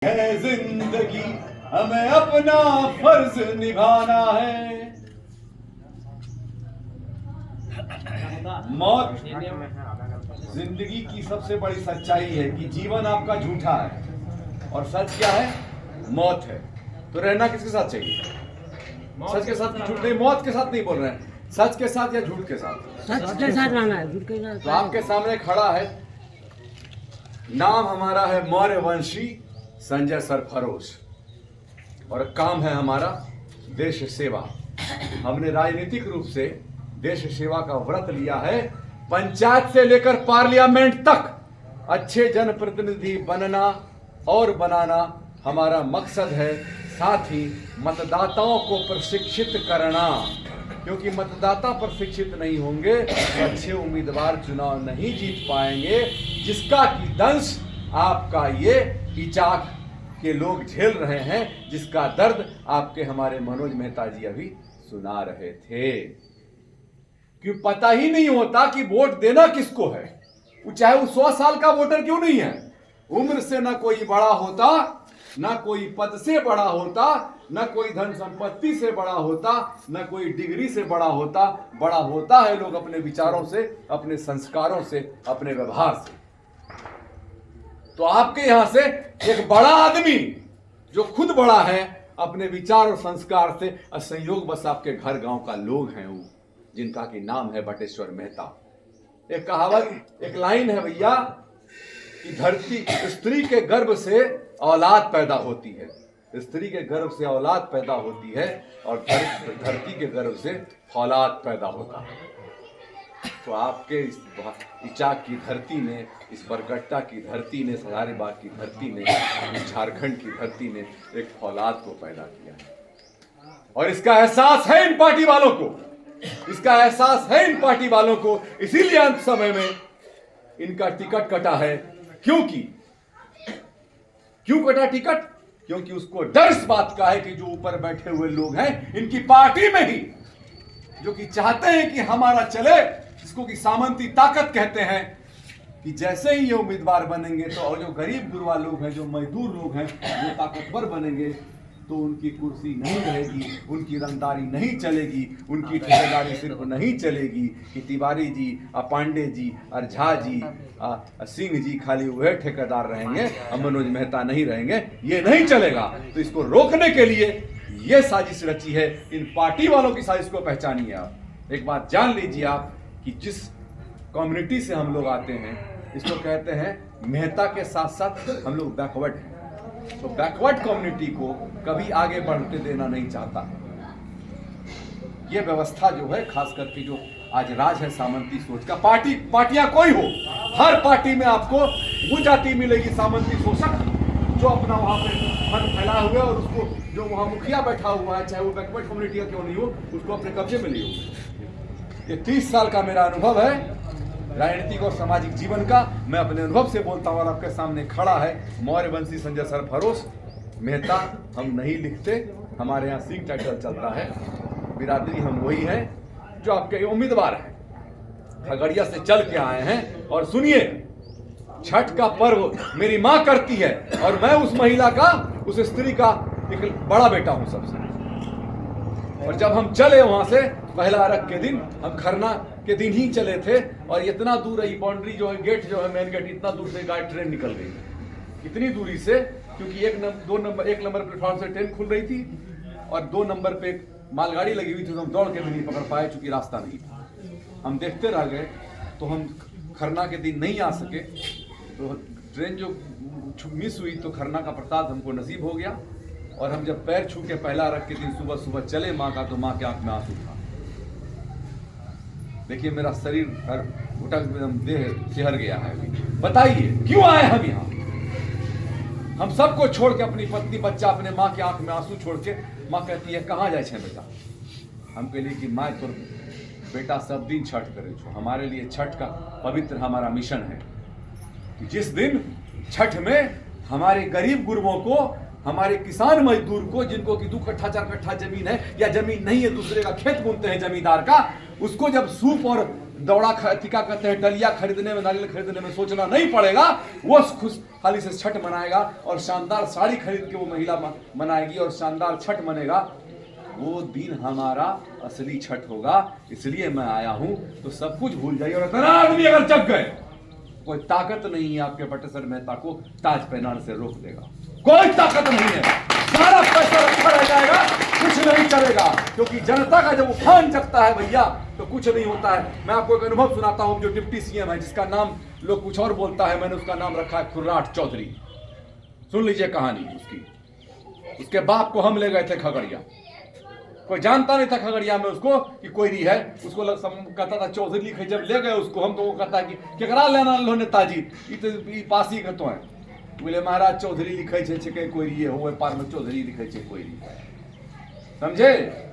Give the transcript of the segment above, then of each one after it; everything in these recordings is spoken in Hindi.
है जिंदगी, हमें अपना फर्ज निभाना है। मौत जिंदगी की सबसे बड़ी सच्चाई है कि जीवन आपका झूठा है और सच क्या है? मौत है। तो रहना किसके साथ चाहिए? सच के साथ, झूठ नहीं, मौत के साथ नहीं बोल रहे हैं, सच के साथ या झूठ के साथ? सच के साथ रहना है, झूठ के साथ। तो आपके सामने खड़ा है, नाम हमारा है मौर्य वंशी संजय सरफरोश और काम है हमारा देश सेवा। हमने राजनीतिक रूप से देश सेवा का व्रत लिया है। पंचायत से लेकर पार्लियामेंट तक अच्छे जनप्रतिनिधि बनना और बनाना हमारा मकसद है। साथ ही मतदाताओं को प्रशिक्षित करना, क्योंकि मतदाता प्रशिक्षित नहीं होंगे तो अच्छे उम्मीदवार चुनाव नहीं जीत पाएंगे, जिसका कि दंश आपका ये इचाक के लोग झेल रहे हैं, जिसका दर्द आपके हमारे मनोज मेहता जी अभी सुना रहे थे। क्यों पता ही नहीं होता कि वोट देना किसको है, वो चाहे वो 100 साल का वोटर क्यों नहीं है। उम्र से ना कोई बड़ा होता, ना कोई पद से बड़ा होता, ना कोई धन संपत्ति से बड़ा होता, ना कोई डिग्री से बड़ा होता। बड़ा होता है लोग अपने विचारों से, अपने संस्कारों से, अपने व्यवहार से। तो आपके यहां से एक बड़ा आदमी जो खुद बड़ा है अपने विचार और संस्कार से, संयोग बस आपके घर गांव का लोग हैं वो, जिनका की नाम है बटेश्वर मेहता। एक कहावत, एक लाइन है भैया कि धरती, स्त्री के गर्भ से औलाद पैदा होती है, स्त्री के गर्भ से औलाद पैदा होती है और धरती के गर्भ से फौलाद पैदा होता है। तो आपके इस इचाक की धरती ने, इस बरकट्टा की धरती ने, हजारीबाग की धरती ने, इस झारखंड की धरती ने एक फौलाद को पैदा किया है। और इसका एहसास है इन पार्टी वालों को, इसका एहसास है इन पार्टी वालों को। इसीलिए अंत समय में इनका टिकट कटा है। क्यों कटा टिकट? क्योंकि उसको डर इस बात का है कि जो ऊपर बैठे हुए लोग हैं इनकी पार्टी में ही, जो कि चाहते हैं कि हमारा चले, जिसको कि सामंती ताकत कहते हैं, कि जैसे ही ये उम्मीदवार बनेंगे तो और जो गरीब गुरबा लोग हैं, जो मजदूर लोग हैं, वो ताकतवर बनेंगे तो उनकी कुर्सी नहीं रहेगी, उनकी रंगदारी नहीं चलेगी, उनकी ठेकेदारी सिर्फ नहीं चलेगी कि तिवारी जी, पांडे जी और झा जी, सिंह जी खाली वह ठेकेदार रहेंगे, मनोज मेहता नहीं रहेंगे, ये नहीं चलेगा। तो इसको रोकने के लिए ये साजिश रची है। इन पार्टी वालों की साजिश को पहचानिए आप। एक बात जान लीजिए आप कि जिस कम्युनिटी से हम लोग आते हैं, इसको कहते हैं मेहता के साथ साथ हम लोग बैकवर्ड हैं। तो बैकवर्ड कम्युनिटी को कभी आगे बढ़ते देना नहीं चाहता है। ये व्यवस्था जो है, खास करके जो आज राज है सामंती सोच का, पार्टियां कोई हो, हर पार्टी में आपको वो जाति मिलेगी सामंती शोषक, जो अपना वहां पे फंड फैला हुआ है और उसको जो वहां मुखिया बैठा हुआ है, चाहे वो बैकवर्ड कम्युनिटी का क्यों नहीं हो, उसको अपने कब्जे में लिए। ये 30 साल का मेरा अनुभव है राजनीतिक और सामाजिक जीवन का। मैं अपने अनुभव से बोलता हूँ और आपके सामने खड़ा है मौर्य वंशी संजय सरफरोश मेहता। हम नहीं लिखते, हमारे यहाँ सिंह टाइटल चलता है। बिरादरी हम वही हैं जो आपके उम्मीदवार हैं, खगड़िया से चल के आए हैं। और सुनिए, छठ का पर्व मेरी माँ करती है और मैं उस महिला का, उस स्त्री का एक बड़ा बेटा हूँ सबसे। और जब हम चले वहां से पहला अर्घ के दिन, हम खरना के दिन ही चले थे और इतना दूर है बाउंड्री जो है, गेट जो है, मेन गेट, इतना दूर से गाड़ी ट्रेन निकल गई। इतनी दूरी से, क्योंकि एक नंबर प्लेटफॉर्म से ट्रेन खुल रही थी और 2 नंबर पे एक मालगाड़ी लगी हुई थी, तो हम दौड़ के भी नहीं पकड़ पाए चूंकि रास्ता नहीं था। हम देखते रह गए, तो हम खरना के दिन नहीं आ सके। तो ट्रेन जो मिस हुई तो खरना का प्रसाद हमको नसीब हो गया। और हम जब पैर छू के पहला रख के दिन सुबह सुबह चले माँ का, तो माँ के आंख में आंसू था। देखिए मेरा शरीर हर घुटक देह सिहर गया है। बताइए क्यों आए हम यहाँ? हम सबको छोड़ के, अपनी पत्नी बच्चा, अपने माँ के आंख में आंसू छोड़ के, माँ कहती है कहाँ जाए छे बेटा? हम कहलिए कि माँ तो बेटा सब दिन छठ करे छो। हमारे लिए छठ का पवित्र हमारा मिशन है कि जिस दिन छठ में हमारे गरीब गुरबों को, हमारे किसान मजदूर को, जिनको कि 2 कट्ठा 4 कट्ठा जमीन है या जमीन नहीं है, दूसरे का खेत बुनते हैं जमींदार का, उसको जब सूप और दौड़ा टिका कहते हैं, डलिया खरीदने में, नारियल खरीदने में सोचना नहीं पड़ेगा। वो खुशहाली से छठ मनाएगा और शानदार साड़ी खरीद के वो महिला मनाएगी और शानदार छठ मनेगा। वो दिन हमारा असली छठ होगा। इसलिए मैं आया हूं, तो सब कुछ भूल जाइए। और इतना आदमी अगर जग गए, कोई ताकत नहीं है आपके बटेश्वर मेहता को ताज पहनाने से रोक देगा। कोई ताकत नहीं है, सारा पैसा रखा रह जाएगा, कुछ नहीं चलेगा। क्योंकि जनता का जब उफान जगता है भैया, तो कुछ नहीं होता है। मैं आपको एक अनुभव सुनाता हूं। जो डिप्टी सीएम है, जिसका नाम लोग कुछ और बोलता है, मैंने उसका नाम रखा है खुर्राट चौधरी। सुन लीजिए कहानी उसकी। उसके बाप को हम ले गए थे खगड़िया। कोई जानता नहीं था खगड़िया में उसको कि कोई है। उसको कहता था चौधरी लिखे। जब ले गए उसको हम, तो वो कहता है कि केकरा लेना लो नेताजी, ये तो पासी के तो है। बोले महाराज चौधरी लिखे छे कोई हो पार में चौधरी लिखे छे कोई। समझे?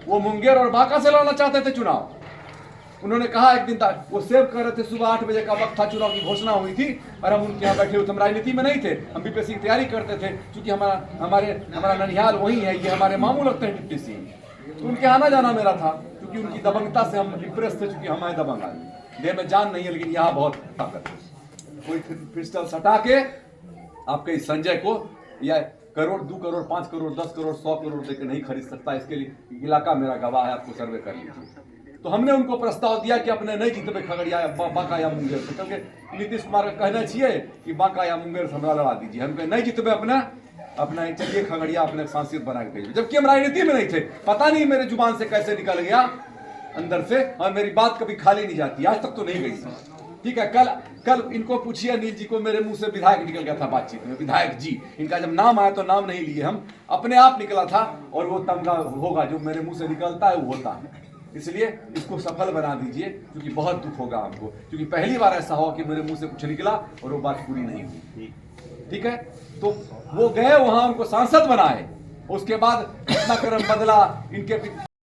वो मुंगेर और बांका से लड़ना चाहते थे चुनाव। उन्होंने कहा एक दिन था, वो सेव कर रहे थे, सुबह 8 बजे का वक्त था, चुनाव की घोषणा हुई थी और हम उनके यहाँ बैठे हुए थे। हम राजनीति में नहीं थे, हम बीपीएससी की तैयारी करते थे। क्योंकि हमारा ननिहाल वही है, ये हमारे मामू लगते हैं डिप्टी सिंह। तो उनके आना जाना मेरा था, क्योंकि उनकी दबंगता से हम इंप्रेस थे। चूंकि हमारे दबंग आदमी, देह में जान नहीं है, लेकिन यहाँ बहुत ताकत है। कोई पिस्टल सटा के आपके इस संजय को या करोड़, 2 करोड़, 5 करोड़, 10 करोड़, 100 करोड़ देकर नहीं खरीद सकता। इसके लिए इलाका मेरा गवाह है, आपको सर्वे कर लीजिए। तो हमने उनको प्रस्ताव दिया कि अपने नहीं जीतबे खगड़िया, बांका या मुंगेर से, क्योंकि नीतीश कुमार का कहना चाहिए कि बांका या मुंगेर से हमरा लड़ा दीजिए। हम नहीं जीतबे अपना चलिए खगड़िया अपने सांसद बना के भेजिए। जबकि हम राजनीति में नहीं थे। पता नहीं मेरे जुबान से कैसे निकल गया अंदर से, और मेरी बात कभी खाली नहीं जाती, आज तक तो नहीं गई। ठीक है, कल इनको पूछिए, अनिल जी को, मेरे मुंह से विधायक निकल गया था बातचीत में, विधायक जी। इनका जब नाम आया तो नाम नहीं लिए हम, अपने आप निकला था। और वो तमगा होगा जो मेरे मुंह से निकलता है, वो होता है। इसलिए इसको सफल बना दीजिए, क्योंकि बहुत दुख होगा हमको। क्योंकि पहली बार ऐसा हो कि मेरे मुंह से कुछ निकला और वो बात पूरी नहीं हुई। ठीक है, तो वो गए वहां, उनको सांसद बनाए। उसके बाद इतना कर्म बदला इनके